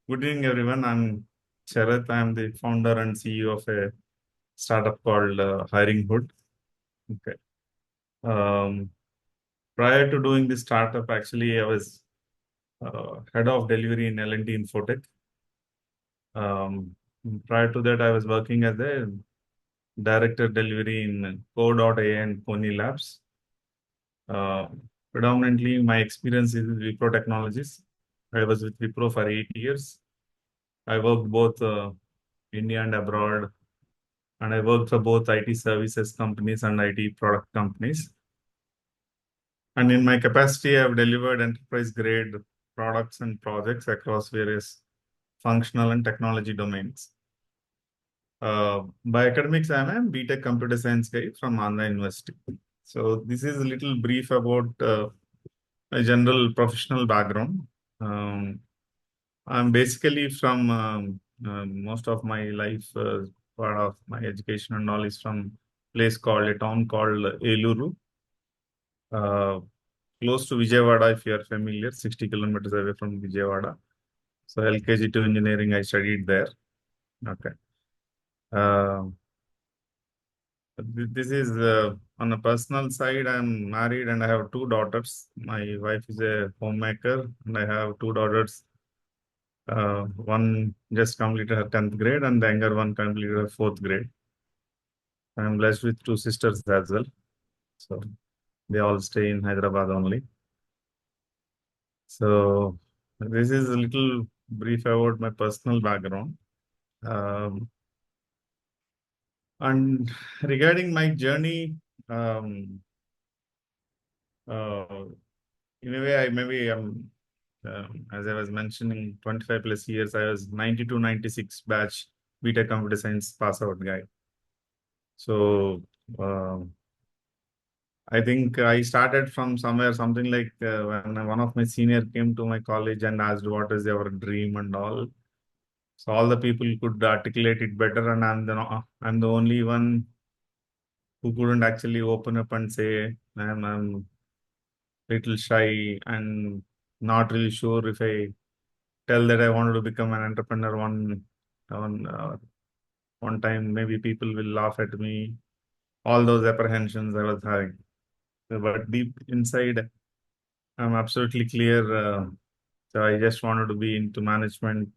Good evening, everyone. I'm Sarath. I'm the founder and CEO of a startup called Hiring Hood. Okay. Um, Prior to doing this startup, actually, I was head of delivery in L&T Infotech. Um, Prior to that, I was working as a director delivery in Co.ai and Pony Labs. Uh, Predominantly, my experience is with Wipro Technologies. I was with Wipro for 8 years. I worked both India and abroad, and I worked for both IT services companies and IT product companies. And in my capacity, I've delivered enterprise grade products and projects across various functional and technology domains. By academics, I'm a BTech computer science guy from Andhra University. So this is a little brief about my general professional background. Um, I'm basically from most of my life, part of my education and all is from place called a town called Eluru, uh, close to Vijayawada, if you are familiar, 60 kilometers away from Vijayawada. So LKG to engineering, I studied there. Okay. Uh, this is on a personal side. I'm married and I have two daughters. My wife is a homemaker, and I have two daughters. One just completed her 10th grade, and the younger one completed her fourth grade. I'm blessed with two sisters as well. So they all stay in Hyderabad only. So this is a little brief about my personal background. Um, and regarding my journey, um, uh, in a way, I maybe as I was mentioning, 25 plus years, I was 92, 96 batch BTech computer science pass out guy. So um I think I started from somewhere, something like when one of my senior came to my college and asked what is your dream and all. So all the people could articulate it better, and I'm the only one who couldn't actually open up and say I'm little shy and not really sure if I tell that I wanted to become an entrepreneur one one time maybe people will laugh at me. All those apprehensions I was having, but deep inside, I'm absolutely clear. So I just wanted to be into management.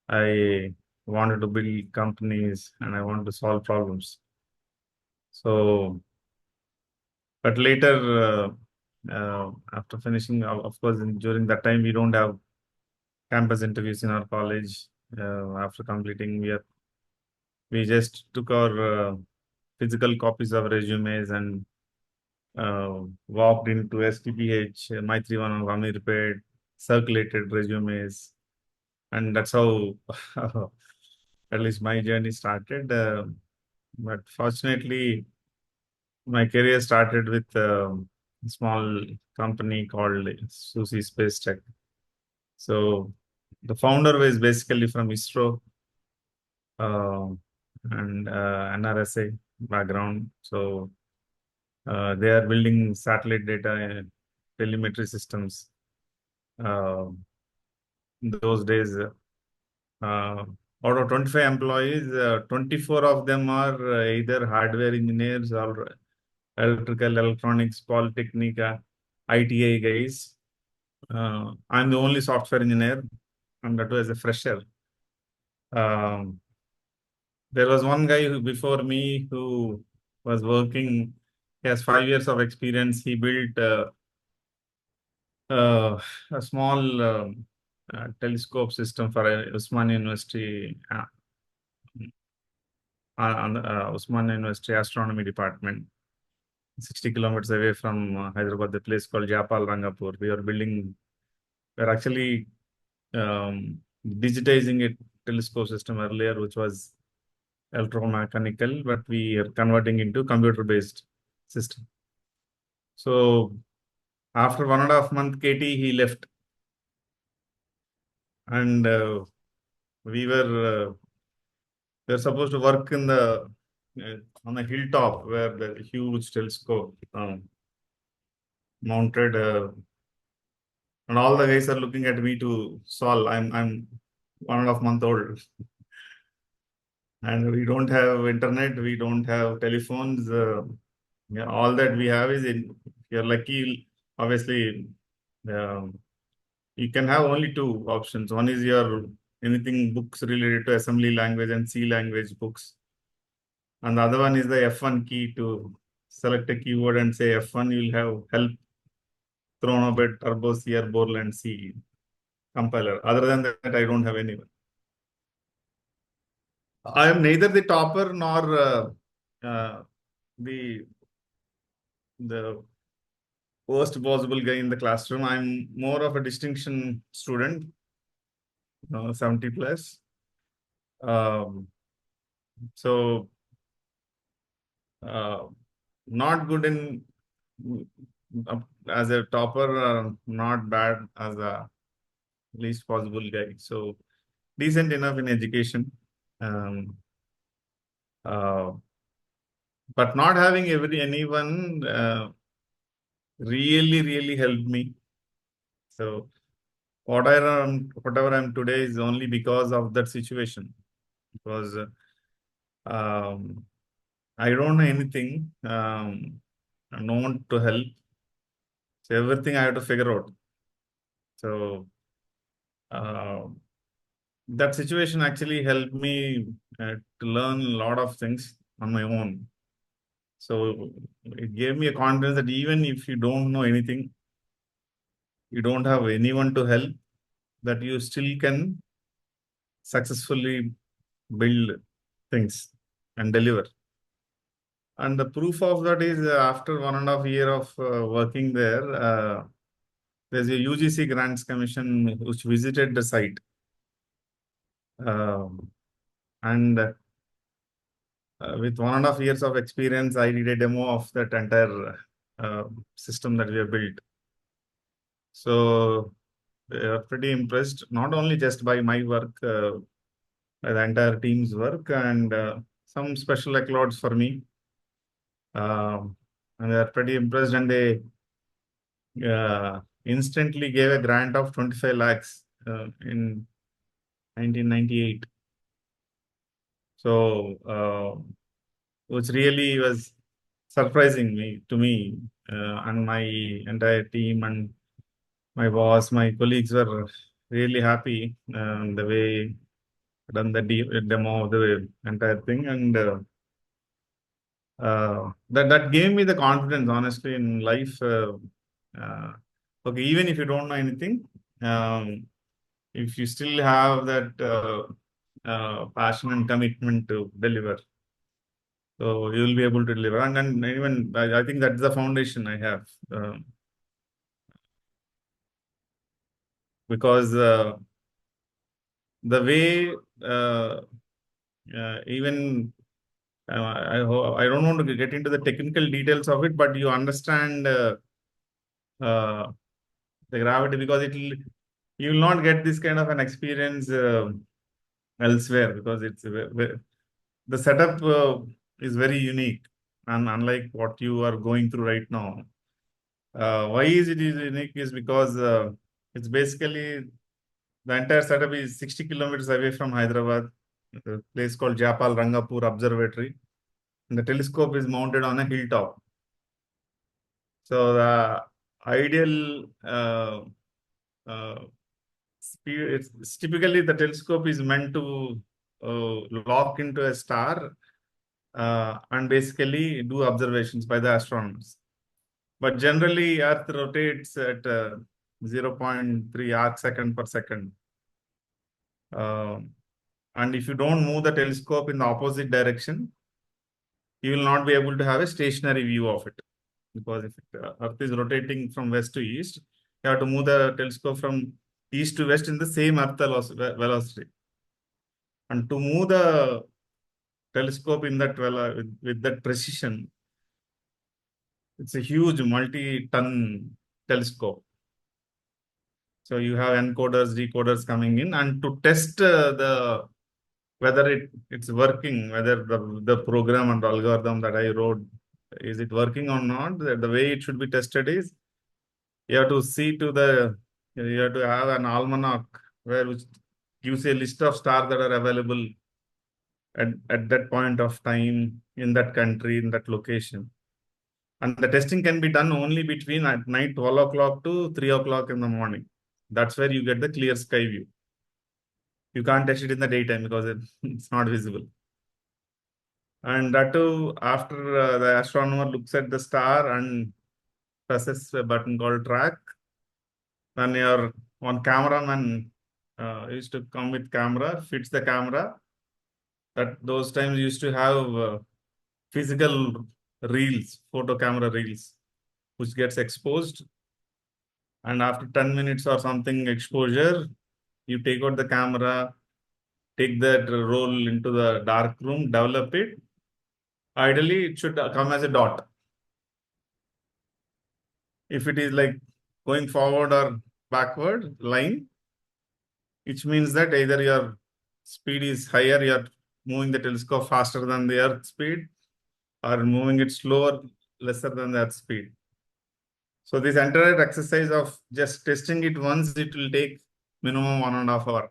I wanted to build companies and I wanted to solve problems. So, but later, after finishing, of course, during that time, we don't have campus interviews in our college. After completing, we just took our physical copies of resumes and walked into STPH, Maitrivan and Ramirpet, circulated resumes, and that's how at least my journey started. But fortunately, my career started with a small company called Susi Space Tech. So the founder was basically from ISRO uh, and NRSA background. So they are building satellite data and telemetry systems. In those days, out of 25 employees, 24 of them are either hardware engineers or electrical, electronics, polytechnic, ITI guys. I'm the only software engineer, and that was a fresher. Um, there was one guy who, before me, who was working. He has 5 years of experience. He built a small telescope system for Usman University, on Usman University Astronomy Department, 60 kilometers away from Hyderabad, the place called Japal Rangapur. We're actually um, digitizing a telescope system earlier, which was electromechanical, but we are converting into computer-based system. So after 1.5 months, KT, he left, and we were they're supposed to work in the on a hilltop where the huge telescope mounted, and all the guys are looking at me to solve. I'm 1.5 month old. And we don't have internet, we don't have telephones. Yeah, all that we have is in, if you're lucky, obviously, um, you can have only two options. One is your anything books related to assembly language and C language books. And the other one is the F1 key to select a keyword and say F1, you'll have help thrown a bit, turbo, CR, Borland, C compiler. Other than that, I don't have anyone. I am neither the topper nor uh, the the worst possible guy in the classroom. I'm more of a distinction student, 70 plus. Um, so uh, not good in as a topper, not bad as a least possible guy. So decent enough in education. Um, uh, but not having anyone really helped me. So whatever I'm today is only because of that situation. Because I don't know anything, no one to help. So everything I have to figure out. So uh, that situation actually helped me to learn a lot of things on my own. So it gave me a confidence that even if you don't know anything, you don't have anyone to help, that you still can successfully build things and deliver. And the proof of that is after 1.5 year of working there, there's a UGC Grants Commission which visited the site. And with 1.5 years of experience, I did a demo of that entire system that we have built. So they are pretty impressed, not only just by my work, by the entire team's work, and some special accolades for me. And they are pretty impressed, and they instantly gave a grant of 25 lakhs in 1998. So, which really was surprising to me and my entire team and my boss, my colleagues were really happy the way done the demo of the entire thing, and that gave me the confidence, honestly, in life. Uh, okay, even if you don't know anything, um, if you still have that passion and commitment to deliver, so you will be able to deliver. And then even I think that's the foundation I have, because the way even I don't want to get into the technical details of it, but you understand uh, the gravity, because you will not get this kind of an experience elsewhere, because the setup is very unique and unlike what you are going through right now. Why is it unique is because it's basically the entire setup is 60 kilometers away from Hyderabad, a place called Japal Rangapur Observatory. And the telescope is mounted on a hilltop. So the ideal uh, it's typically the telescope is meant to lock into a star and basically do observations by the astronomers. But generally, Earth rotates at zero 0.3 arc second per second. And if you don't move the telescope in the opposite direction, you will not be able to have a stationary view of it. Because if Earth is rotating from west to east, you have to move the telescope from east to west in the same Earth velocity. And to move the telescope in that with that precision, it's a huge multi-ton telescope. So you have encoders, decoders coming in, and to test the whether it's working, whether the program and algorithm that I wrote, is it working or not. The way it should be tested is you have to have an almanac where which gives a list of stars that are available at that point of time in that country, in that location. And the testing can be done only between at night 12 o'clock to 3 o'clock in the morning. That's where you get the clear sky view. You can't test it in the daytime because it's not visible. And that too, after the astronomer looks at the star and presses a button called track, then your one cameraman used to come with camera, fits the camera. That those times used to have physical reels, photo camera reels, which gets exposed. And after 10 minutes or something exposure, you take out the camera, take that roll into the dark room, develop it. Ideally, it should come as a dot. If it is like going forward or backward line, which means that either your speed is higher, you're moving the telescope faster than the Earth speed, or moving it slower, lesser than the Earth speed. So this entire exercise of just testing it once, it will take minimum 1.5 hours.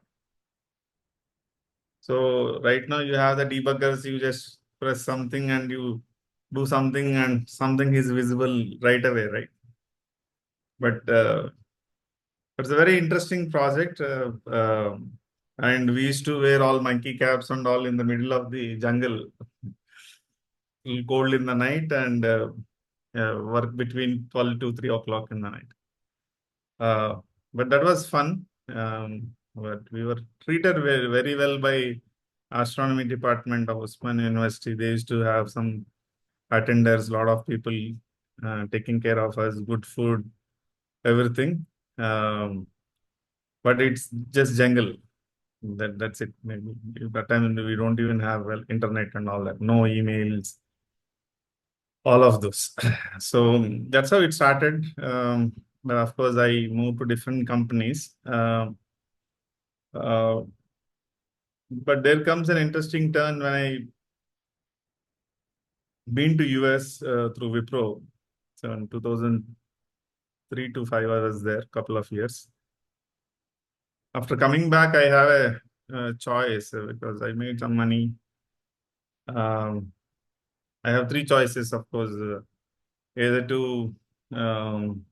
So right now you have the debuggers, you just press something and you do something and something is visible right away, right? But it's a very interesting project. And we used to wear all monkey caps and all in the middle of the jungle, cold in the night, and work between 12 to 3 o'clock in the night. But that was fun. But we were treated very, very well by astronomy department of Usman University. They used to have some attenders, a lot of people taking care of us, good food, everything. But it's just jungle. That's it. Maybe at that time we don't even have well, internet and all that. No emails, all of those. So that's how it started. But of course, I moved to different companies. But there comes an interesting turn when I been to US through Wipro. So in 2003 to 5, I was there, couple of years. After coming back, I have a choice because I made some money. Um, I have three choices, of course, either to do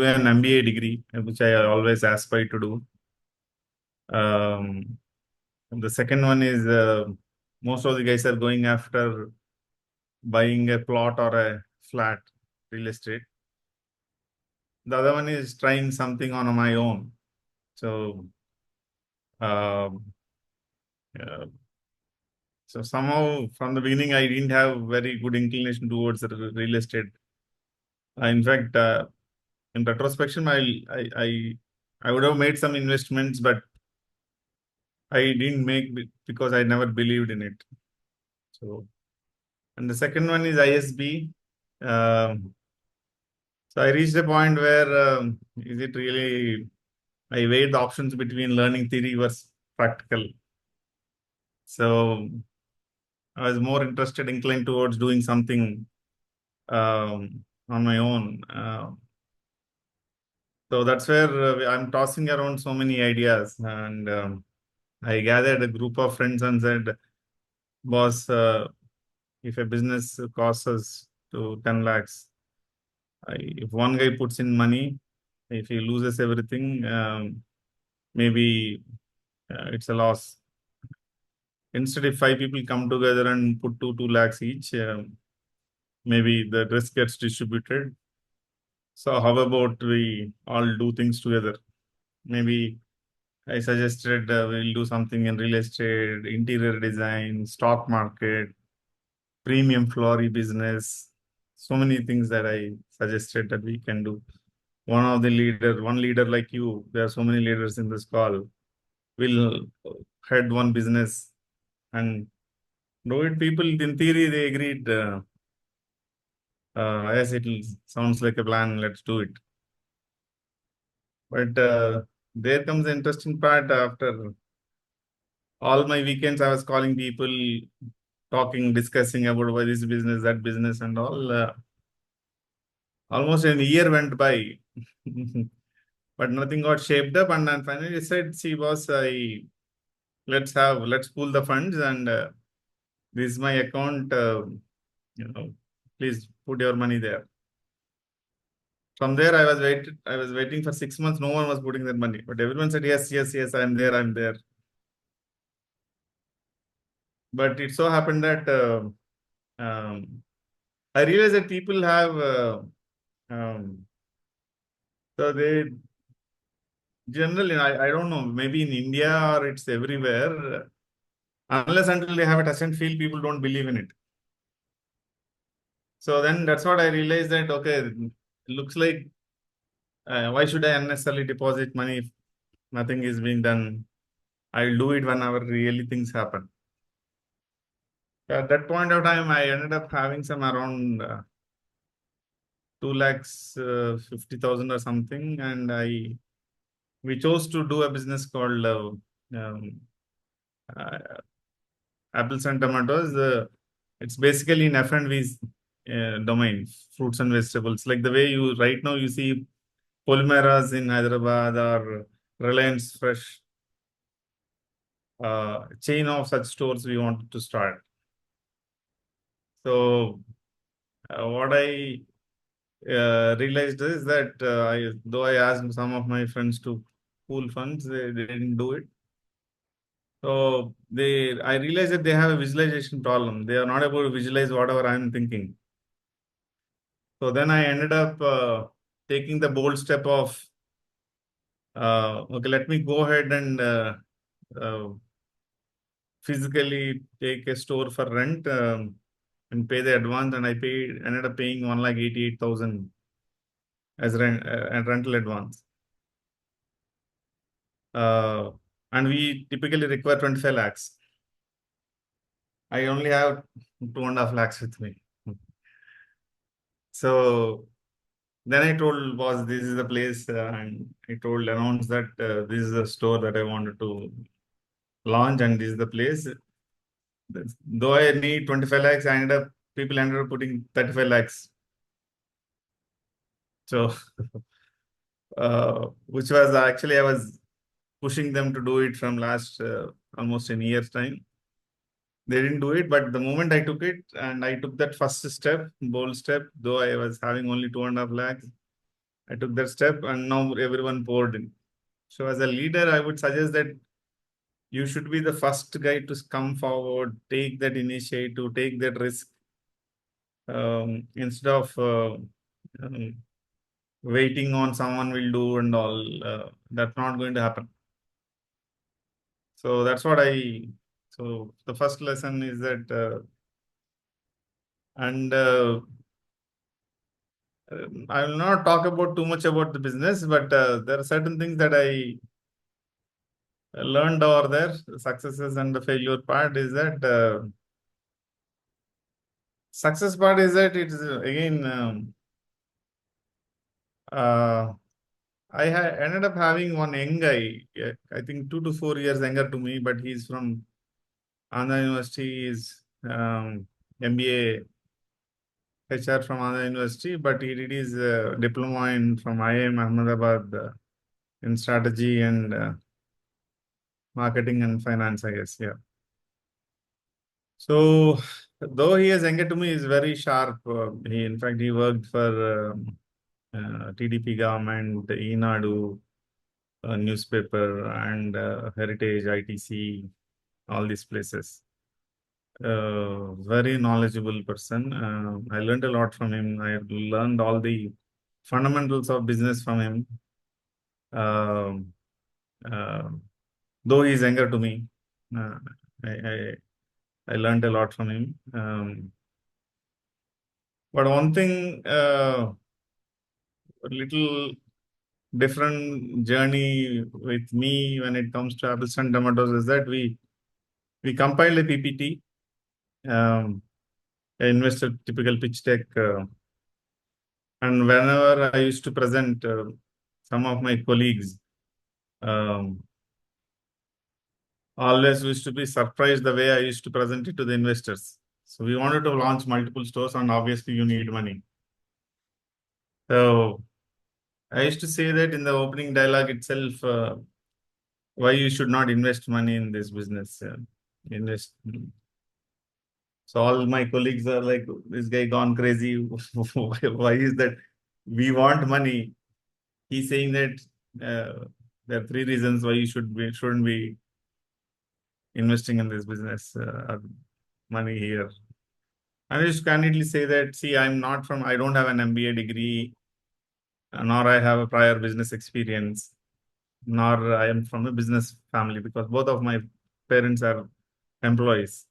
an MBA degree, which I always aspire to do. The second one is most of the guys are going after buying a plot or a flat, real estate. The other one is trying something on my own. So, um, uh, so somehow from the beginning, I didn't have very good inclination towards real estate. In fact, in retrospection, I would have made some investments, but I didn't make because I never believed in it. So, and the second one is ISB. So I reached a point where is it really? I weighed the options between learning theory versus practical. So I was more interested, inclined towards doing something on my own. So that's where I'm tossing around so many ideas, and I gathered a group of friends and said, "Boss, if a business costs us to 10 lakhs, if one guy puts in money, if he loses everything, maybe it's a loss. Instead, if five people come together and put 2 lakhs each, maybe the risk gets distributed. So how about we all do things together? Maybe I suggested we'll do something in real estate, interior design, stock market, premium flory business. So many things that I suggested that we can do. One leader like you, there are so many leaders in this call, will head one business and do it. People in theory, they agreed, yes, it sounds like a plan, let's do it. But there comes the interesting part. After all my weekends, I was calling people, talking, discussing about why this business, that business, and all. Almost a year went by, but nothing got shaped up. And then finally, I said, "See, boss, I let's pool the funds, and this is my account. Please put your money there. From there, I was waiting for 6 months. No one was putting their money, but everyone said yes, yes, yes. I'm there. I'm there. But it so happened that I realized that people have um, so they generally, I don't know, maybe in India or it's everywhere. Unless until they have a touch and feel, people don't believe in it. So then that's what I realized that okay, it looks like why should I unnecessarily deposit money if nothing is being done? I'll do it whenever really things happen. At that point of time, I ended up having some around 2 lakhs 50,000 or something, and we chose to do a business called um, uh, apples and tomatoes. It's basically in F&V's domain, fruits and vegetables. Like the way you right now you see Polmeras in Hyderabad or Reliance Fresh, chain of such stores we wanted to start. So what I realized is that though I asked some of my friends to pool funds, they didn't do it. So I realized that they have a visualization problem. They are not able to visualize whatever I'm thinking. So then I ended up taking the bold step of, okay, let me go ahead and uh, physically take a store for rent and pay the advance. And ended up paying 1,88,000 as rental advance. Uh, and we typically require 25 lakhs. I only have 2.5 lakhs with me. So then I told boss, this is the place, and announced that this is the store that I wanted to launch, and this is the place. Though I need 25 lakhs, people ended up putting 35 lakhs. So, which was actually, I was pushing them to do it from last almost a year's time. They didn't do it, but the moment I took it and I took that first step, bold step, though I was having only 2.5 lakhs, I took that step and now everyone poured in. So as a leader, I would suggest that you should be the first guy to come forward, take that initiative, take that risk, instead of um, waiting on someone will do and all. That's not going to happen. So that's what so the first lesson is that, and I will not talk about too much about the business, but there are certain things that I learned over there. The successes and the failure part is that success part is that it's again uh, ended up having one young guy, I think 2 to 4 years younger to me, but he's from Andhra University. He's MBA HR from Andhra University, but he did his diploma from IIM Ahmedabad in strategy and marketing and finance, I guess. Yeah. So, though he is younger to me, he's very sharp. In fact, he worked for TDP government, Enadu newspaper, and Heritage, ITC, all these places. Very knowledgeable person. I learned a lot from him. I learned all the fundamentals of business from him. Um, uh, though he's younger to me, uh, I, I I learned a lot from him. But one thing, a little different journey with me when it comes to apples and tomatoes is that we compiled a PPT, investor typical pitch deck, and whenever I used to present, some of my colleagues um, always used to be surprised the way I used to present it to the investors. So we wanted to launch multiple stores, and obviously you need money. So I used to say that in the opening dialogue itself. why you should not invest money in this business. Invest. So all my colleagues are like, this guy gone crazy. Why is that? We want money. He's saying that there are three reasons why you shouldn't be investing in this business money here. I just candidly say that, see, I don't have an MBA degree, nor I have a prior business experience, nor I am from a business family, because both of my parents are employees,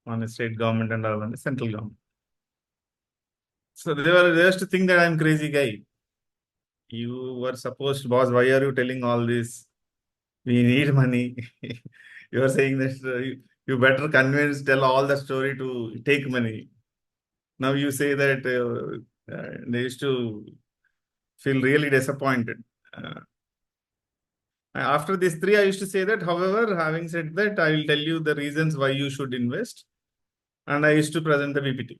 one is state government and other one is central government. So they used to think that I'm crazy guy. You were supposed, boss, why are you telling all this? We need money. You are saying that you better tell all the story to take money. Now you say that they used to feel really disappointed. Uh, After these three, I used to say that, however, having said that, I will tell you the reasons why you should invest. And I used to present the PPT.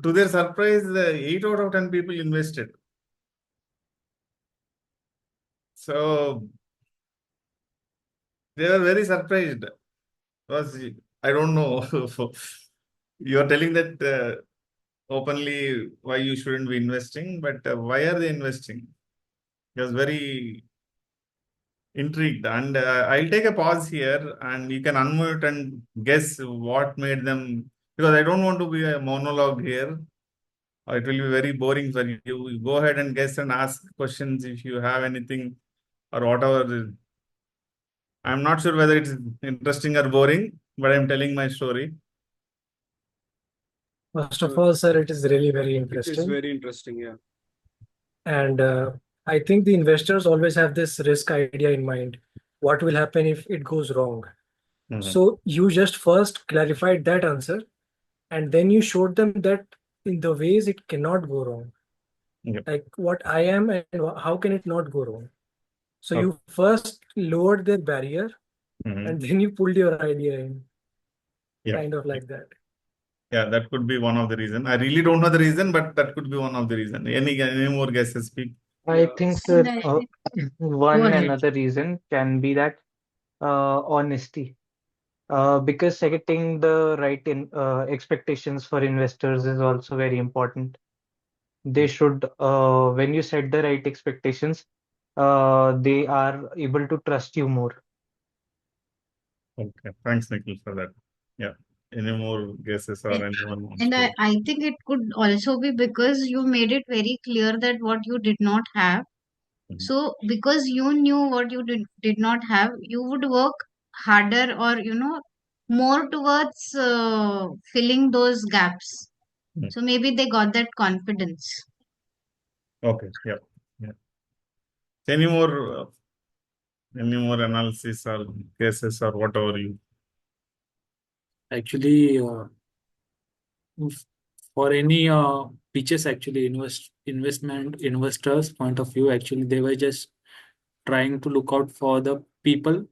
To their surprise, 8 out of 10 people invested. So they were very surprised. Because I don't know. You are telling that openly why you shouldn't be investing, but why are they investing? He was very intrigued. And I'll take a pause here and you can unmute and guess what made them. Because I don't want to be a monologue here. It will be very boring for you. You go ahead and guess and ask questions if you have anything or whatever. I'm not sure whether it's interesting or boring, but I'm telling my story. First of all, sir, it is really very It is interesting. very interesting, yeah. And I think the investors always have this risk idea in mind. What will happen if it goes wrong? Mhm. So you just first clarified that answer, and then you showed them that in the ways it cannot go wrong. Yep. Like what I am and how can it not go wrong? So Okay. you first lowered their barrier Mhm. and then you pulled your idea in, Yeah. kind of like that. Yeah, that could be one of the reason. I really don't know the reason, but that could be one of the reason. Any more guesses, people? I Yeah. think, And sir, Go one ahead. another reason can be that honesty. Because setting the right expectations for investors is also very important. They should, when you set the right expectations, they are able to trust you more. Okay, thanks, Nikhil, for that. Yeah. Any more guesses or And anyone wants and to? I think it could also be because you made it very clear that what you did not have. Mhm. So because you knew what you did not have, you would work harder or, more towards filling those gaps. Mhm. So maybe they got that confidence. Okay, yeah. Yeah. Any more analysis or guesses or whatever you? Actually, for any pitches, actually investors point of view, actually they were just trying to look out for the people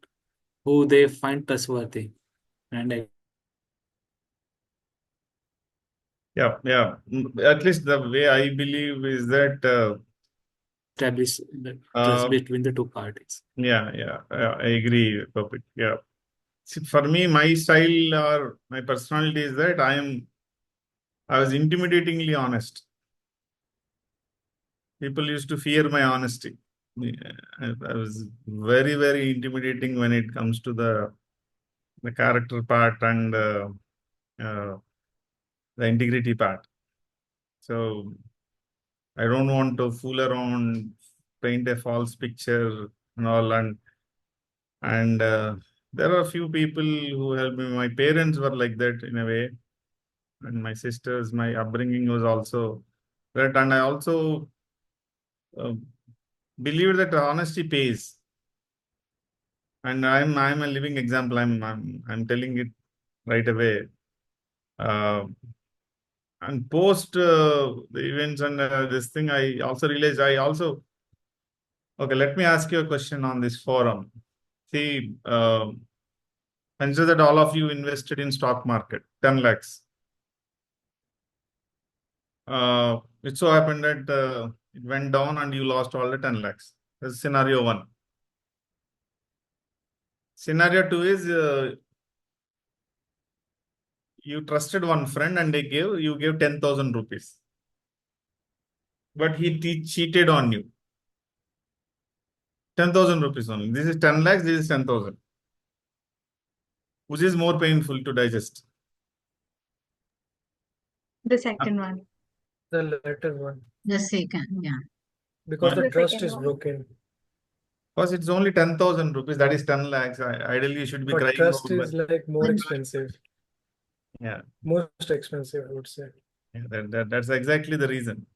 who they find trustworthy, and Yeah, yeah. At least the way I believe is that establish the trust uh, between the two parties. yeah, I agree, Topik. Yeah. See, for me, my style or my personality is that I was intimidatingly honest. People used to fear my honesty. Yeah, I was very, very intimidating when it comes to the character part and uh, the integrity part. So I don't want to fool around, paint a false picture and all. And there are a few people who helped me. My parents were like that in a way, and my sisters. My upbringing was also that, and I also uh, believe that honesty pays. And I'm a living example. I'm telling it right away. And post the events and this thing, I also realized okay, let me ask you a question on this forum. See, consider that all of you invested in stock market, 10 lakhs. It so happened that it went down and you lost all the 10 lakhs. That's scenario one. Scenario two is you trusted one friend and you gave 10,000 rupees, but he cheated on you. 10,000 rupees only. This is 10 lakhs. This is 10,000. Which is more painful to digest? The second one. The latter one, The second, yeah. because the The trust second is one. broken. Because it's only 10,000 rupees. That is 10 lakhs. Ideally, you should be But crying trust over. is like more expensive, Yeah, most expensive, I would say. that's exactly the reason.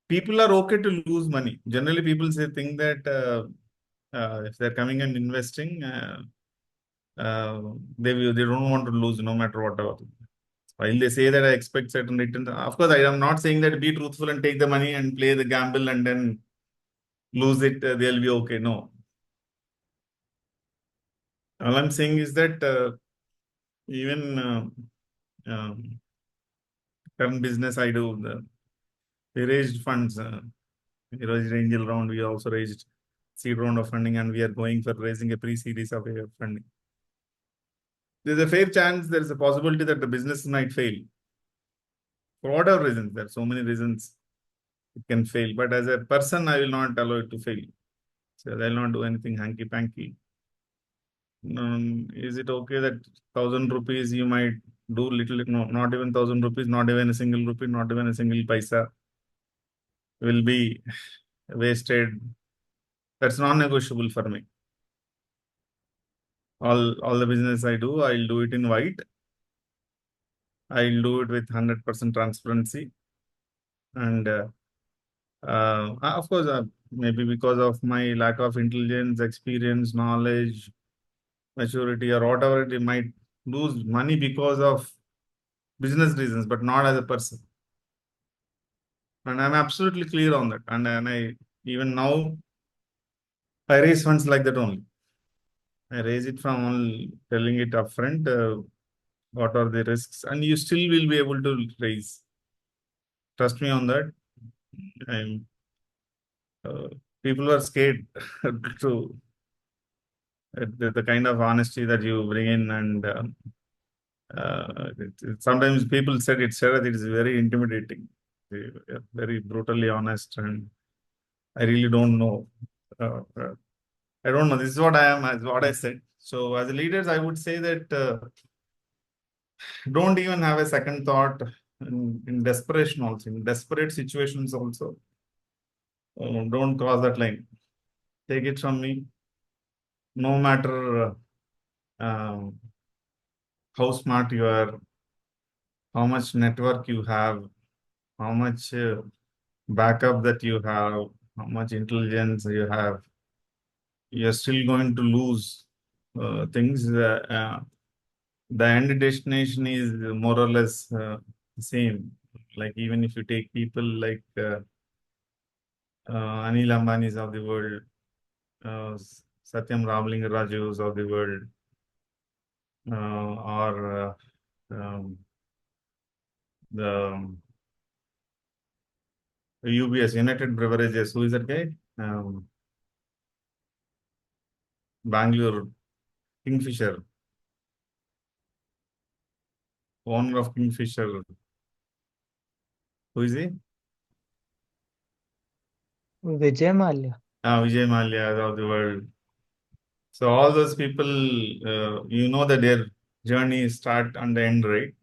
People are okay to lose money. Generally, people think that if they're coming and investing, they don't want to lose no matter whatever. While they say that I expect certain returns, of course, I am not saying that be truthful and take the money and play the gamble and then lose it, they'll be okay. No. All I'm saying is that even current business I do, we raised funds. We raised angel round. We also raised seed round of funding, and we are going for raising a pre-series of funding. There's a fair chance, there's a possibility that the business might fail. For whatever reasons, there are so many reasons it can fail. But as a person, I will not allow it to fail. So I'll not do anything hanky-panky. Is it okay that 1,000 rupees you might do little, no, not even 1,000 rupees, not even a single rupee, not even a single paisa will be wasted. That's non-negotiable for me. All the business I do, I'll do it in white. I'll do it with 100% transparency. And of course, maybe because of my lack of intelligence, experience, knowledge, maturity, or whatever, it might lose money because of business reasons, but not as a person. And I'm absolutely clear on that. And I even now I raise funds like that only. I raise it from all telling it upfront. What are the risks, and you still will be able to raise. Trust me on that. I'm people are scared to the kind of honesty that you bring in, and sometimes people said it is very intimidating. Very brutally honest, and I really don't know. I don't know. This is what I am, as what I said. So as leaders, I would say that don't even have a second thought in desperation also. In desperate situations also, don't cross that line. Take it from me. No matter how smart you are, how much network you have, how much backup that you have, how much intelligence you have, you're still going to lose things. The end destination is more or less the same. Like even if you take people like Anil Ambani's of the world, Satyam Rajus of the world, or the UBS, United Beverages, who is that guy? Bangalore, Kingfisher, owner of Kingfisher. Who is he? Vijay Mallya. Vijay Mallya of the world. So all those people, you know that their journey start and the end, right?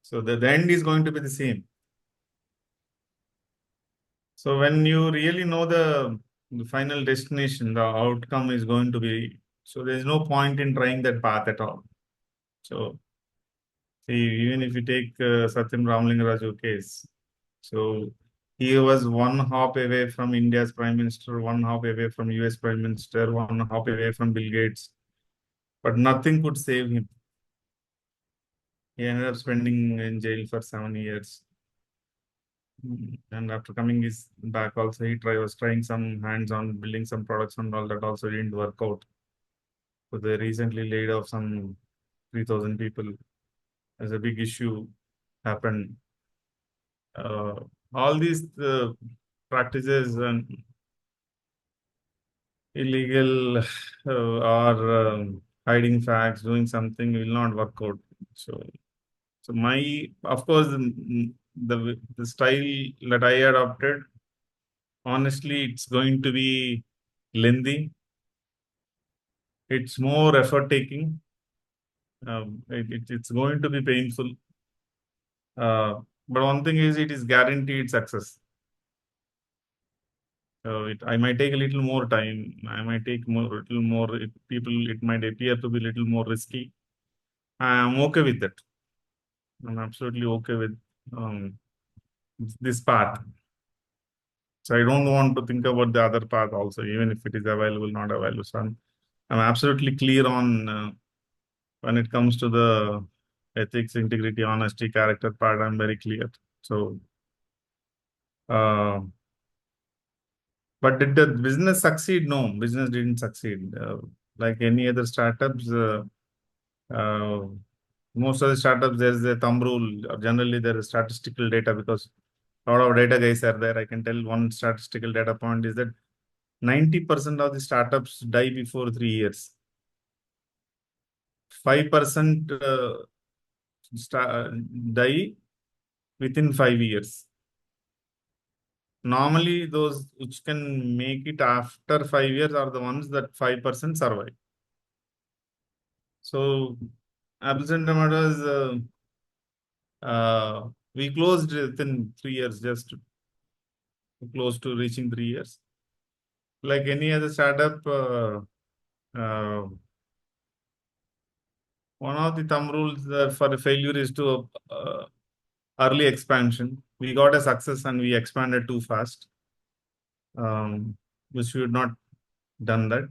So the end is going to be the same. So when you really know the final destination, the outcome is going to be, so there's no point in trying that path at all. So see, even if you take Satyam Raju case, so he was one hop away from India's Prime Minister, one hop away from US Prime Minister, one hop away from Bill Gates, but nothing could save him. He ended up spending in jail for 7 years. And after coming his back also, was trying some hands on building some products and all that also didn't work out. So they recently laid off some 3,000 people as a big issue happened. All these practices and illegal or hiding facts, doing something will not work out. So my, of course, the style that I adopted, honestly, it's going to be lengthy. It's more effort taking. It's going to be painful. But one thing is, it is guaranteed success. So I might take a little more time. I might take little more. It might appear to be a little more risky. I'm okay with that. I'm absolutely okay with um, this path. So I don't want to think about the other path also, even if it is available, not available. So I'm absolutely clear on when it comes to the ethics, integrity, honesty, character part. I'm very clear. So, uh, but did the business succeed? No, business didn't succeed. Like any other startups, uh, most of the startups, there's a thumb rule. Generally, there is statistical data because a lot of data guys are there. I can tell one statistical data point is that 90% of the startups die before 3 years. 5% die within 5 years. Normally, those which can make it after 5 years are the ones that 5% survive. So, apples and tomatoes, we closed within 3 years, just close to reaching 3 years. Like any other startup, uh, one of the thumb rules for a failure is to early expansion. We got a success and we expanded too fast. We should not done that.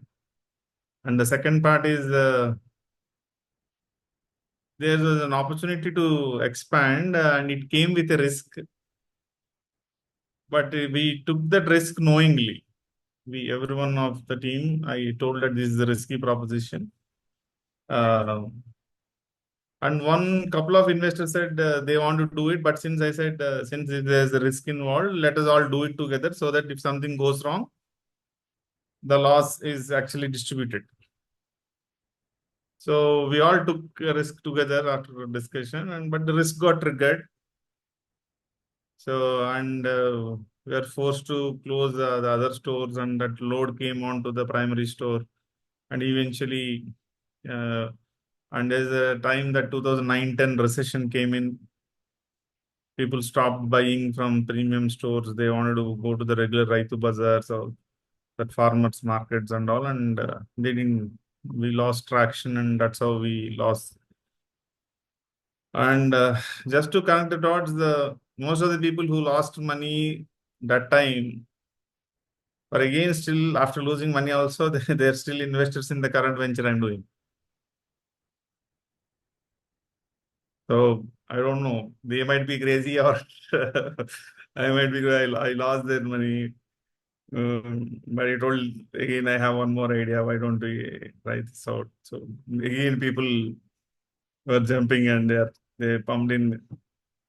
And the second part is there was an opportunity to expand and it came with a risk, but we took that risk knowingly. Everyone of the team, I told that this is a risky proposition. And one couple of investors said they want to do it, but since I said since there's a risk involved, let us all do it together so that if something goes wrong, the loss is actually distributed. So we all took a risk together after discussion, but the risk got triggered. So we are forced to close the other stores, and that load came onto the primary store, and eventually, and there's a time that 2009-10 recession came in. People stopped buying from premium stores. They wanted to go to the regular Raitu bazaars or that farmers markets and all, and they didn't. We lost traction, and that's how we lost. And just to connect the dots, the most of the people who lost money that time, but again, still after losing money, also they're still investors in the current venture I'm doing. So I don't know. They might be crazy, or I might be. I lost their money. But I told again, I have one more idea. Why don't we try this out? So again, people were jumping and they pumped in.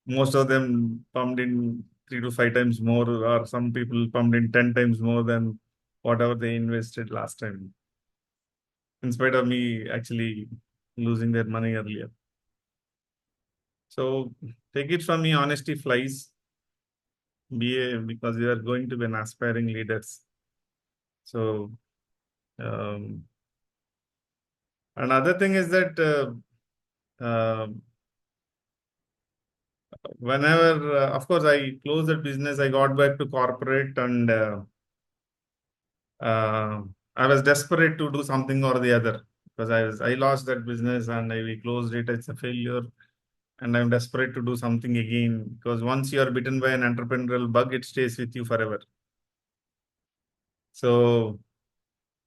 Most of them pumped in 3 to 5 times more, or some people pumped in 10 times more than whatever they invested last time. In spite of me actually losing their money earlier. So take it from me, honesty flies. Because you are going to be an aspiring leaders. So another thing is that whenever, of course, I closed that business, I got back to corporate, and I was desperate to do something or the other because I lost that business and we closed it. It's a failure, and I'm desperate to do something again because once you are bitten by an entrepreneurial bug, it stays with you forever. So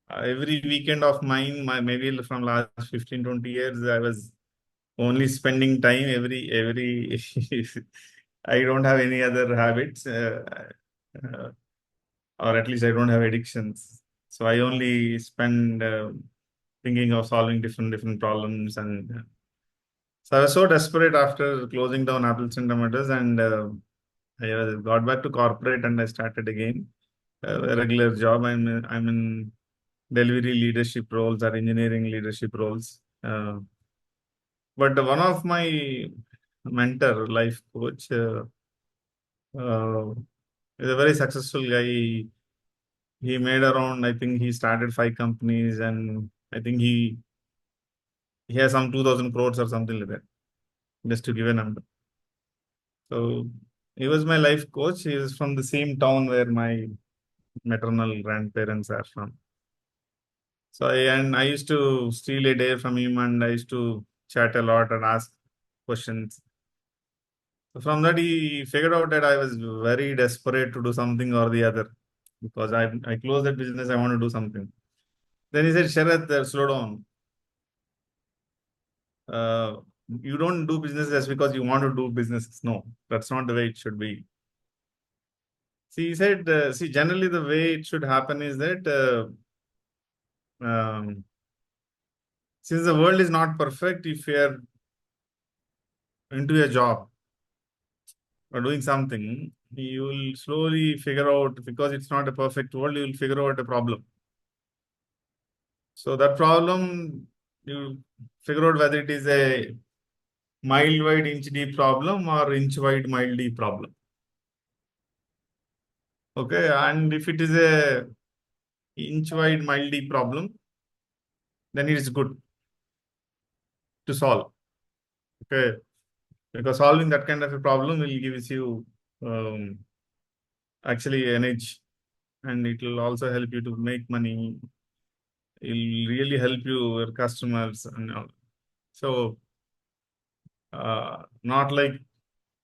every weekend of mine, maybe from last 15-20 years, I was only spending time every I don't have any other habits, uh, or at least I don't have addictions. So I only spend thinking of solving different problems, and so I was so desperate after closing down apples and tomatoes, and I got back to corporate and I started again a regular job. I'm in delivery leadership roles or engineering leadership roles. But one of my mentor, life coach, is a very successful guy. He made around, I think he started 5 companies, and I think he has some 2,000 crores or something like that, just to give a number. So he was my life coach. He is from the same town where my maternal grandparents are from. So I used to steal a day from him, and I used to chat a lot and ask questions. So from that, he figured out that I was very desperate to do something or the other, because I closed that business. I want to do something. Then he said, Sharath, slow down. You don't do business just because you want to do business. No, that's not the way it should be. See, he said, generally the way it should happen is that since the world is not perfect, if you are into a job or doing something, you will slowly figure out, because it's not a perfect world, you will figure out a problem. So that problem, you figure out whether it is a mile wide, inch deep problem or inch wide, mile deep problem. Okay, and if it is a inch wide, mile deep problem, then it is good to solve. Okay, because solving that kind of a problem will give you actually an edge, and it will also help you to make money. It will really help your customers and all. So not like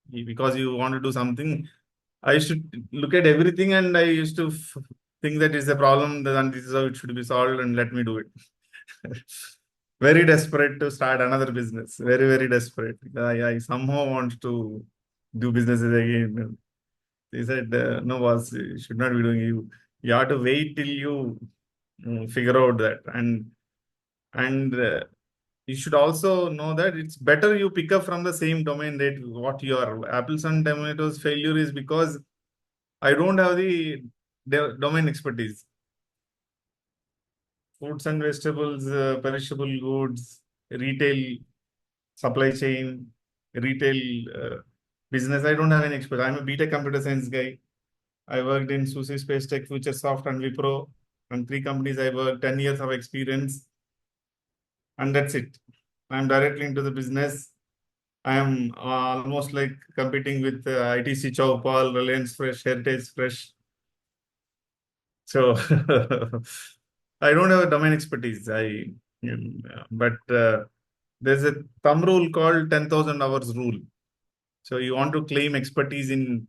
because you want to do something. I used to look at everything, and I used to think that is a problem, then this is how it should be solved, and let me do it. Very desperate to start another business. Very, very desperate. I somehow want to do businesses again. He said, no, boss, you should not be doing you. You have to wait till you figure out that. And you should also know that it's better you pick up from the same domain that what your apples and tomatoes failure is, because I don't have the domain expertise. Fruits and vegetables, perishable goods, retail, supply chain, retail business. I don't have any expertise. I'm a BTech computer science guy. I worked in Susi Space Tech, Futuresoft, and Wipro. And 3 companies I worked, 10 years of experience. And that's it. I'm directly into the business. I am almost like competing with ITC Chowpal, Reliance Fresh, Heritage Fresh. So I don't have a domain expertise. But there's a thumb rule called 10,000 hours rule. So you want to claim expertise in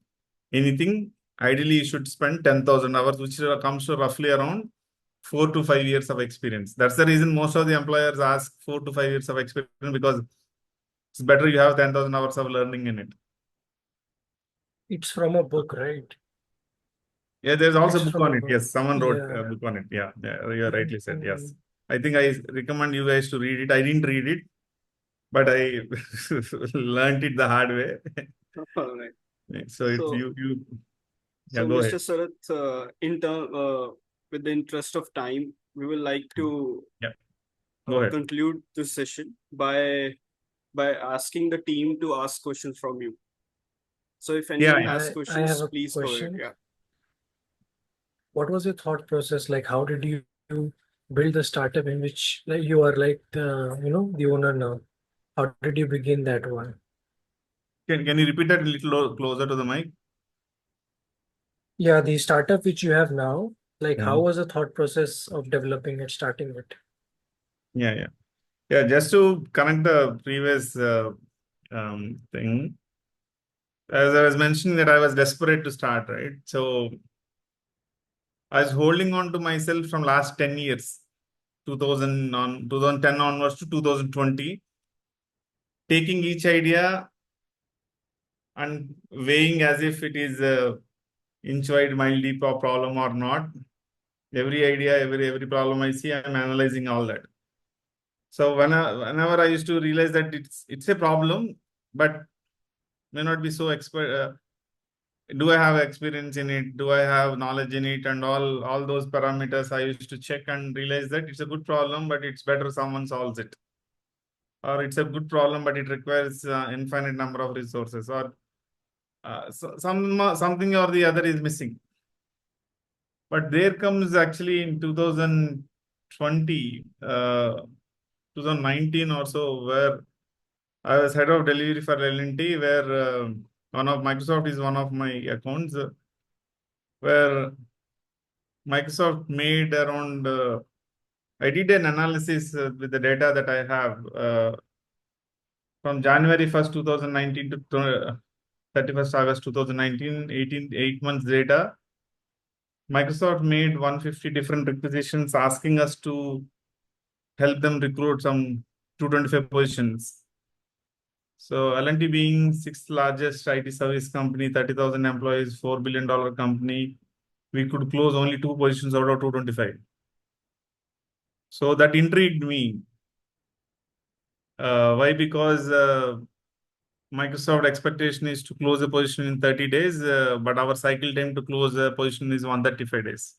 anything, ideally you should spend 10,000 hours, which comes to roughly around 4 to 5 years of experience. That's the reason most of the employers ask 4 to 5 years of experience, because it's better you have 10,000 hours of learning in it. It's from a book, right? Yeah, there's also a It's book from on a it. book. Yes, someone wrote a Yeah. book on it. Yeah, you rightly said. Yes. Mm. I think I recommend you guys to read it. I didn't read it, but I learned it the hard way. All right. So it's So, yeah, so go Mr. ahead. Sarath, with the interest of time, we would like to Yeah, go ahead. conclude this session by asking the team to ask questions from you. So if anyone Yeah. has I questions, have a please go ahead. question. Yeah. What was your thought process like? How did you build the startup in which like you are like the owner now? How did you begin that one? Can you repeat that a little closer to the mic? Yeah, the startup which you have now, like how Mhm. was the thought process of developing it, starting it? Yeah. Just to connect the previous thing, as I was mentioning that I was desperate to start, right? So I was holding on to myself from last 10 years, 2010 onwards to 2020, taking each idea and weighing as if it is a inch wide, mile deep or problem or not. Every idea, every problem I see, I'm analyzing all that. So whenever I used to realize that it's a problem, but may not be so expert. do I have experience in it? Do I have knowledge in it? And all those parameters I used to check and realize that it's a good problem, but it's better someone solves it. Or it's a good problem, but it requires infinite number of resources, or something or the other is missing. But there comes actually in 2020, 2019 or so, where I was head of delivery for L&T, where one of Microsoft is one of my accounts, where Microsoft made around, I did an analysis with the data that I have from January 1st, 2019 to 31st August 2019, 8 months data. Microsoft made 150 different requisitions asking us to help them recruit some 225 positions. So L&T being sixth largest IT service company, 30,000 employees, $4 billion company, we could close only 2 positions out of 225. So that intrigued me. Why? Because Microsoft expectation is to close a position in 30 days, but our cycle time to close a position is 135 days.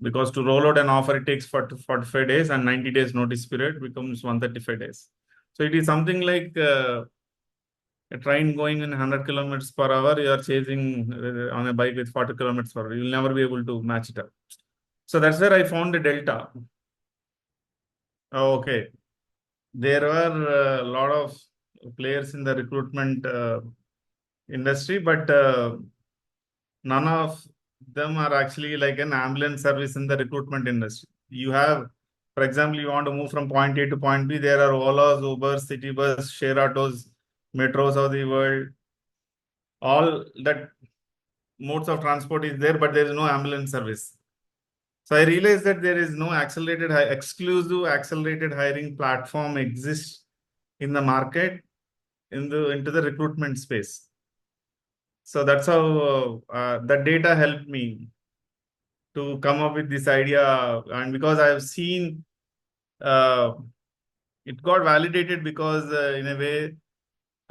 Because to roll out an offer, it takes 45 days, and 90 days notice period becomes 135 days. So it is something like a train going in 100 kilometers per hour, you are chasing on a bike with 40 kilometers per hour. You'll never be able to match it up. So that's where I found the delta. Okay. There were a lot of players in the recruitment industry, but none of them are actually like an ambulance service in the recruitment industry. You have, for example, you want to move from point A to point B, there are Olas, Ubers, City Bus, share autos, metros of the world. All that modes of transport is there, but there is no ambulance service. So I realized that there is no exclusive accelerated hiring platform exists in the market into the recruitment space. So that's how the data helped me to come up with this idea. And because I have seen it got validated because in a way,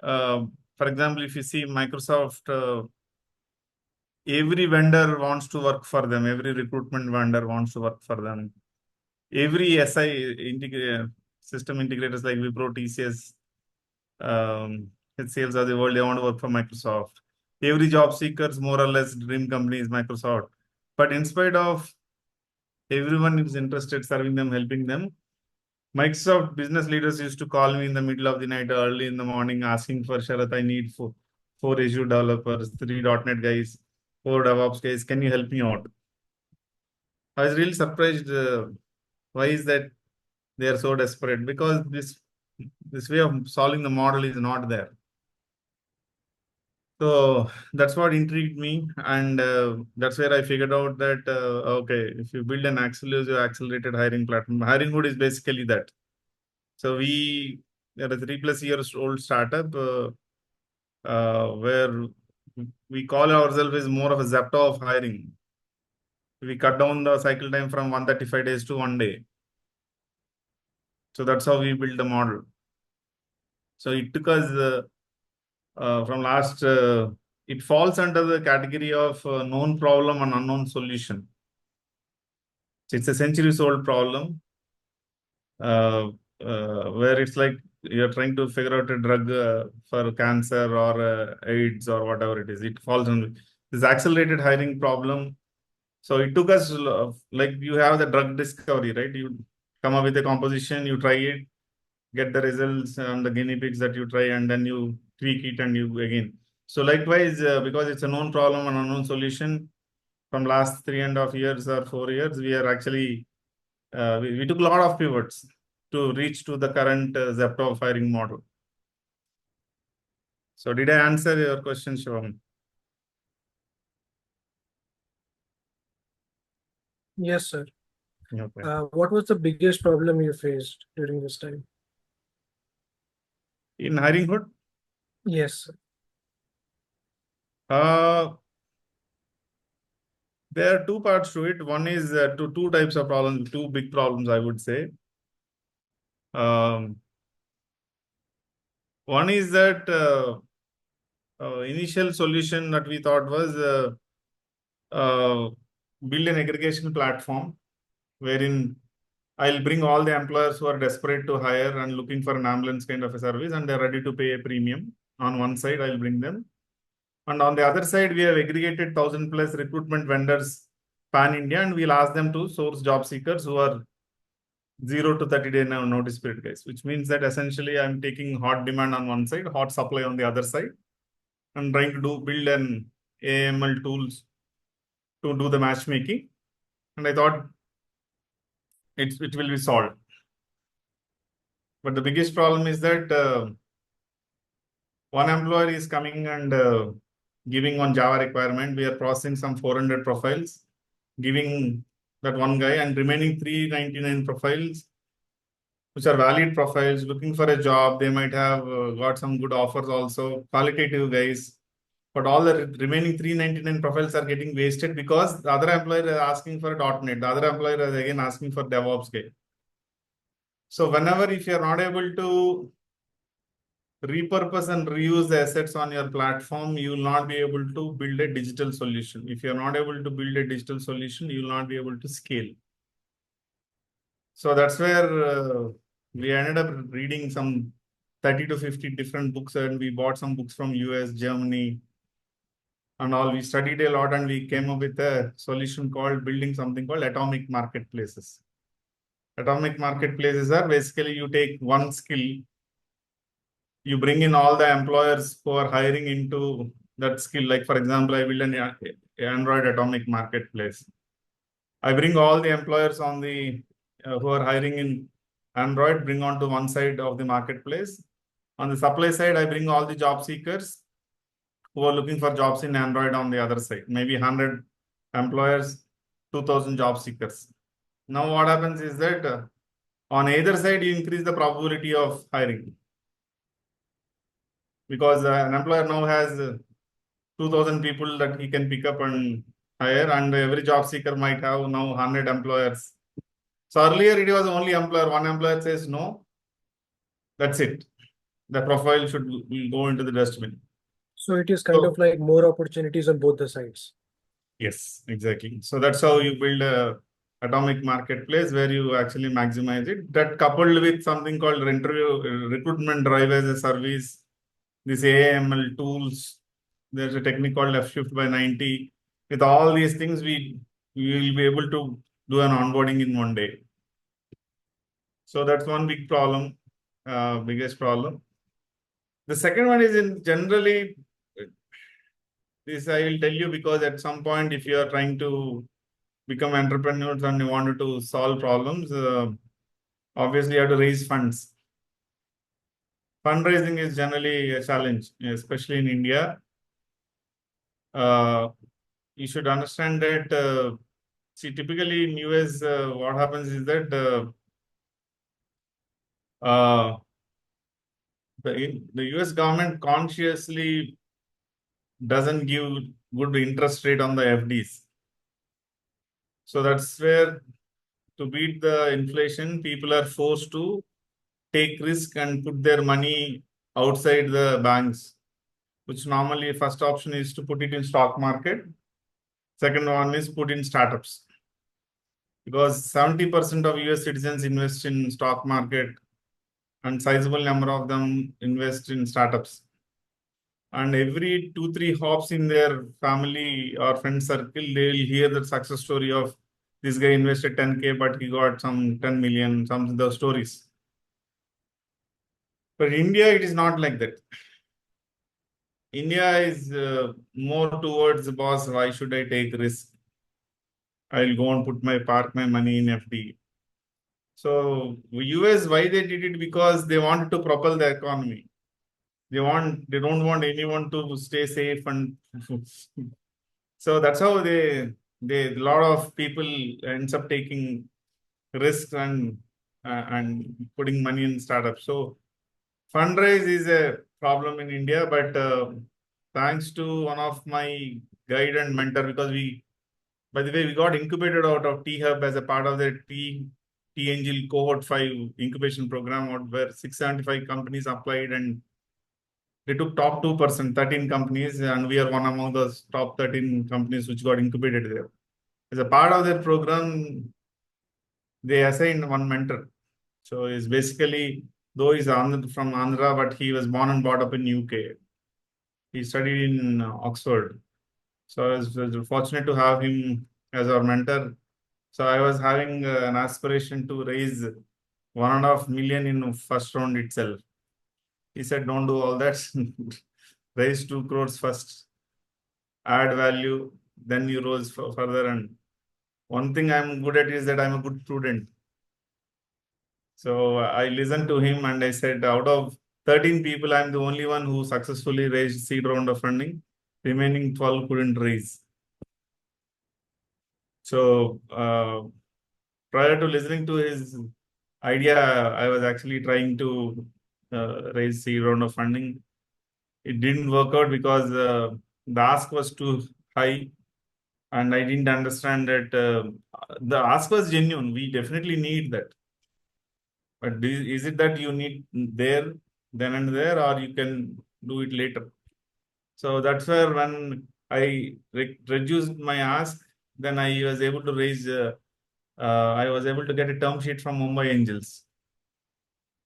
for example, if you see Microsoft, every vendor wants to work for them. Every recruitment vendor wants to work for them. Every system integrators like Wipro, TCS, HCLs of the world, they want to work for Microsoft. Every job seeker's more or less dream company is Microsoft. But in spite of everyone is interested serving them, helping them, Microsoft business leaders used to call me in the middle of the night, early in the morning, asking for Sharath, I need four Azure developers, 3 .NET guys, 4 DevOps guys. Can you help me out? I was really surprised. Why is that they are so desperate? Because this way of solving the model is not there. So that's what intrigued me, and that's where I figured out that okay, if you build an exclusive accelerated hiring platform, Hiring Hood is basically that. So we are a 3+ years old startup where we call ourselves as more of a Zepto of hiring. We cut down the cycle time from 135 days to 1 day. So that's how we build the model. So it took us from last, it falls under the category of known problem and unknown solution. So it's a centuries old problem where it's like you're trying to figure out a drug for cancer or AIDS or whatever it is. It falls under this accelerated hiring problem. So it took us like you have the drug discovery, right? You come up with a composition, you try it, get the results and the guinea pigs that you try, and then you tweak it and you again. So likewise, because it's a known problem and unknown solution, from last 3.5 years or 4 years, we are actually, we took a lot of pivots to reach to the current Zepto of hiring model. So did I answer your question, Shivam? Yes, sir. Okay. What was the biggest problem you faced during this time? In Hiring Hood, Yes, sir. there are two parts to it. One is two types of problems, two big problems, I would say. One is that initial solution that we thought was build an aggregation platform wherein I'll bring all the employers who are desperate to hire and looking for an ambulance kind of a service, and they're ready to pay a premium. On one side, I'll bring them. And on the other side, we have aggregated 1,000 plus recruitment vendors pan India, and we'll ask them to source job seekers who are 0 to 30 day notice period guys, which means that essentially I'm taking hot demand on one side, hot supply on the other side, and trying to build an AML tools to do the matchmaking. And I thought it will be solved. But the biggest problem is that one employer is coming and giving one Java requirement. We are processing some 400 profiles, giving that one guy, and remaining 399 profiles, which are valid profiles, looking for a job. They might have got some good offers also, qualitative guys. But all the remaining 399 profiles are getting wasted because the other employer is asking for a .NET. The other employer is again asking for DevOps guy. So whenever if you are not able to repurpose and reuse the assets on your platform, you will not be able to build a digital solution. If you are not able to build a digital solution, you will not be able to scale. So that's where we ended up reading some 30 to 50 different books, and we bought some books from US, Germany, and all. We studied a lot, and we came up with a solution called building something called atomic marketplaces. Atomic marketplaces are basically you take one skill, you bring in all the employers who are hiring into that skill. Like for example, I build an Android atomic marketplace. I bring all the employers on the who are hiring in Android, bring onto one side of the marketplace. On the supply side, I bring all the job seekers who are looking for jobs in Android on the other side. Maybe 100 employers, 2,000 job seekers. Now what happens is that on either side, you increase the probability of hiring. Because an employer now has 2,000 people that he can pick up and hire, and every job seeker might have now 100 employers. So earlier it was only employer. One employer says no, that's it. The profile should go into the dustbin. So it is kind of like more opportunities on both the sides. Yes, exactly. So that's how you build a atomic marketplace where you actually maximize it. That coupled with something called recruitment drive as a service, this AML tools, there's a technique called F shift by 90. With all these things, we will be able to do an onboarding in one day. So that's one big problem, biggest problem. The second one is in generally, this I will tell you because at some point, if you are trying to become entrepreneurs and you wanted to solve problems, obviously you have to raise funds. Fundraising is generally a challenge, especially in India. You should understand that, see, typically in US, what happens is that the US government consciously doesn't give good interest rate on the FDs. So that's where to beat the inflation, people are forced to take risk and put their money outside the banks, which normally first option is to put it in stock market. Second one is put in startups. Because 70% of US citizens invest in stock market and sizable number of them invest in startups. And every 2-3 hops in their family or friend circle, they will hear the success story of this guy invested 10K, but he got some 10 million, some of the stories. But in India, it is not like that. India is more towards the boss, why should I take risk? I'll go and park my money in FD. So US, why they did it? Because they wanted to propel the economy. They don't want anyone to stay safe, and so that's how a lot of people ends up taking risks and putting money in startups. So fundraise is a problem in India, but thanks to one of my guide and mentor, because by the way, we got incubated out of T-Hub as a part of the T-Angel Cohort 5 incubation program, where 675 companies applied, and They took top 2%, 13 companies, and we are one among those top 13 companies which got incubated there. As a part of their program, they assigned one mentor. So he's basically, though he's from Andhra, but he was born and brought up in UK. He studied in Oxford. So I was fortunate to have him as our mentor. So I was having an aspiration to raise 1.5 million in first round itself. He said, don't do all that. Raise 2 crores first, add value, then you rose further. And one thing I'm good at is that I'm a good student. So I listened to him and I said, out of 13 people, I'm the only one who successfully raised seed round of funding. Remaining 12 couldn't raise. So prior to listening to his idea, I was actually trying to raise seed round of funding. It didn't work out because the ask was too high, and I didn't understand that the ask was genuine. We definitely need that. But is it that you need there, then and there, or you can do it later? So that's where when I reduced my ask, then I was able to raise, I was able to get a term sheet from Mumbai Angels.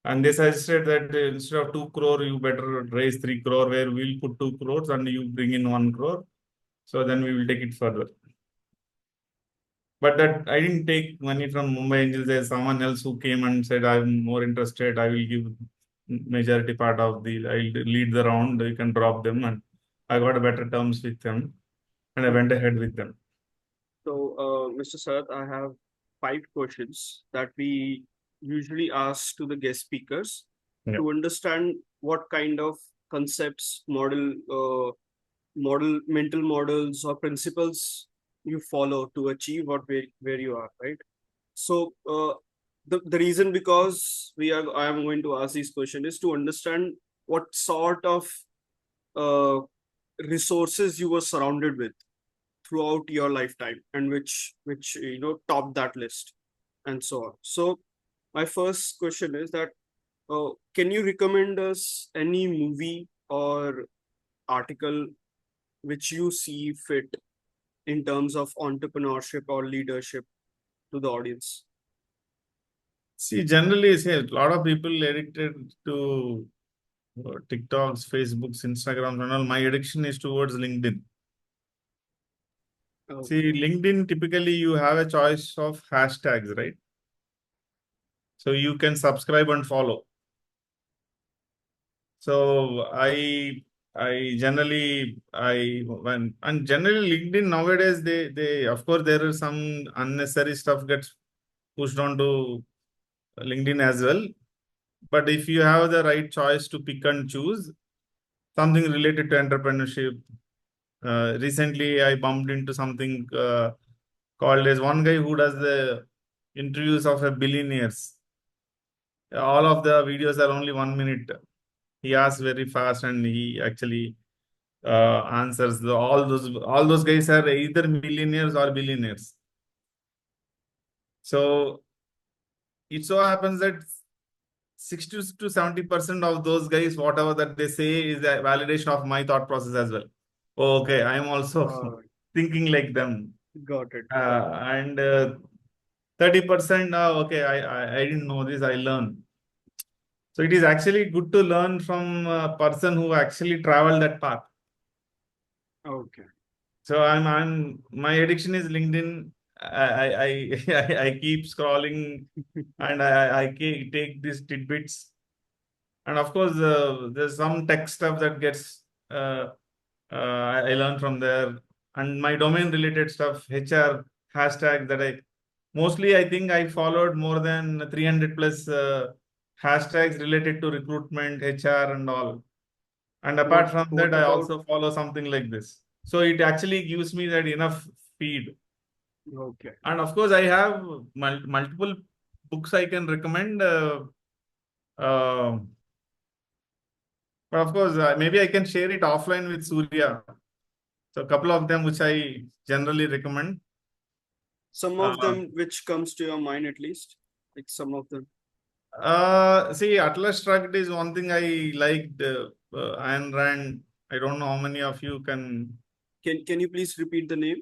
And they suggested that instead of 2 crore, you better raise 3 crore, where we'll put 2 crores and you bring in 1 crore. So then we will take it further. But that I didn't take money from Mumbai Angels. There's someone else who came and said, I'm more interested. I will give majority part of I'll lead the round. You can drop them. And I got a better terms with them. And I went ahead with them. So, Mr. Sarath, I have 5 questions that we usually ask to the guest speakers to understand what kind of concepts, mental models, or principles you follow to achieve where you are, right? So, the reason because I am going to ask this question is to understand what sort of uh, resources you were surrounded with throughout your lifetime, and which top that list, and so on. So my first question is that can you recommend us any movie or article which you see fit in terms of entrepreneurship or leadership to the audience? See, generally, a lot of people addicted to TikToks, Facebooks, Instagrams, and all. My addiction is towards LinkedIn. See, LinkedIn, typically you have a choice of hashtags, right? So you can subscribe and follow. So generally LinkedIn nowadays, they of course there is some unnecessary stuff gets pushed onto LinkedIn as well. But if you have the right choice to pick and choose something related to entrepreneurship, recently I bumped into something called as one guy who does the interviews of a billionaires. All of the videos are only 1 minute. He asks very fast and he actually answers. All those guys are either millionaires or billionaires. So it so happens that 60 to 70% of those guys, whatever that they say, is a validation of my thought process as well. Okay, I am also thinking like them. Got it. And 30%, okay, I didn't know this, I learned. So it is actually good to learn from a person who actually traveled that path. Okay. So my addiction is LinkedIn. I keep scrolling and I take these tidbits. And of course, there's some tech stuff that gets I learn from there, and my domain related stuff, HR hashtag that I think I followed more than 300 plus hashtags related to recruitment, HR, and all. And apart from that, I also follow something like this. So it actually gives me that enough feed. Okay. And of course, I have multiple books I can recommend. But of course, maybe I can share it offline with Surya. So a couple of them which I generally recommend. Some of them which comes to your mind, at least, like some of them. See, Atlas Shrugged is one thing I liked. Ayn Rand. I don't know how many of you can. Can you please repeat the name?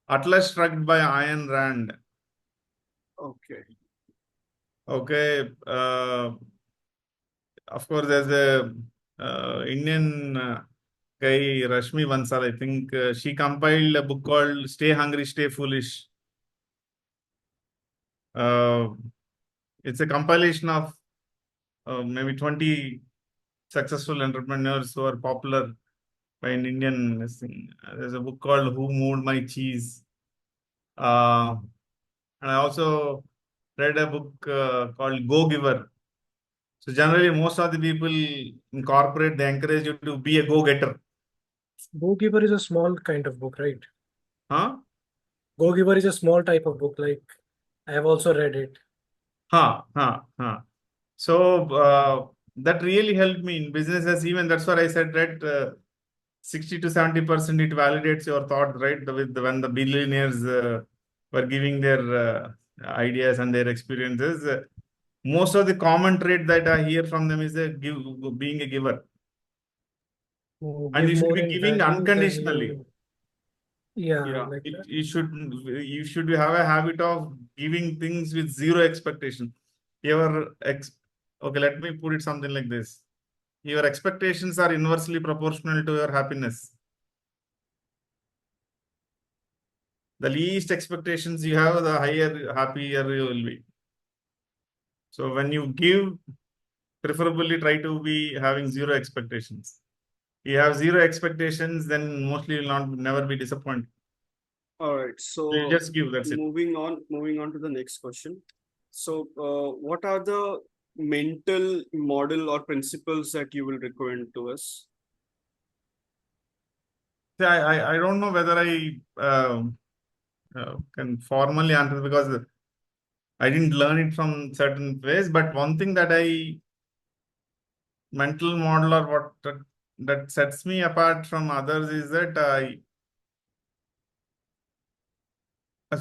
Atlas Shrugged by Ayn Rand. Okay. Okay. Of course, there's a Indian guy, Rashmi Bansal, I think. She compiled a book called Stay Hungry, Stay Foolish. Uh, it's a compilation of maybe 20 successful entrepreneurs who are popular by an Indian this thing. There's a book called Who Moved My Cheese. And I also read a book called Go Giver. So generally, most of the people in corporate, they encourage you to be a go-getter. Go Giver is a small kind of book, right? Huh? Go Giver is a small type of book. Like I have also read it. Huh, huh, huh. So that really helped me in businesses. Even that's what I said, right? 60 to 70% it validates your thought, right? With when the billionaires were giving their ideas and their experiences, most of the common trait that I hear from them is being a giver, and Give you should more be in giving value than unconditionally. you. Yeah, Yeah. like that. You should have a habit of giving things with zero expectation. Your okay, let me put it something like this. Your expectations are inversely proportional to your happiness. The least expectations you have, the higher, happier you will be. So when you give, preferably try to be having zero expectations. You have zero expectations, then mostly you'll not never be disappointed. All right. You So just give, that's it. moving on to the next question. So, what are the mental model or principles that you will recommend to us? See, I don't know whether I can formally answer because I didn't learn it from certain ways. But one thing that mental model or what that sets me apart from others is that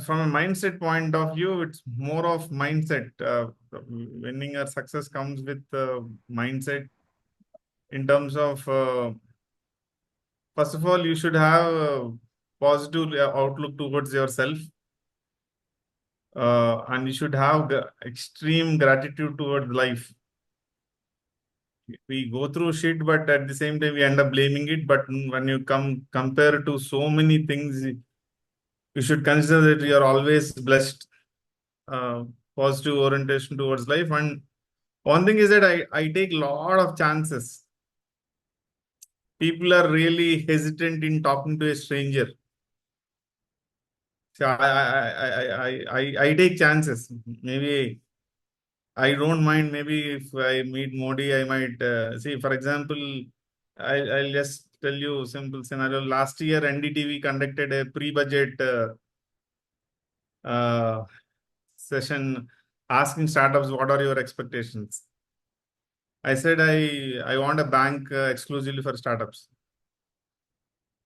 from a mindset point of view, it's more of mindset. Winning or success comes with mindset in terms of, first of all, you should have a positive outlook towards yourself. And you should have extreme gratitude towards life. We go through shit, but at the same time, we end up blaming it. But when you compare to so many things, you should consider that you are always blessed. Positive orientation towards life. And one thing is that I take a lot of chances. People are really hesitant in talking to a stranger. So I take chances. Maybe I don't mind. Maybe if I meet Modi, I might see. For example, I'll just tell you a simple scenario. Last year, NDTV conducted a pre-budget uh, session asking startups, "What are your expectations?" I said I want a bank exclusively for startups.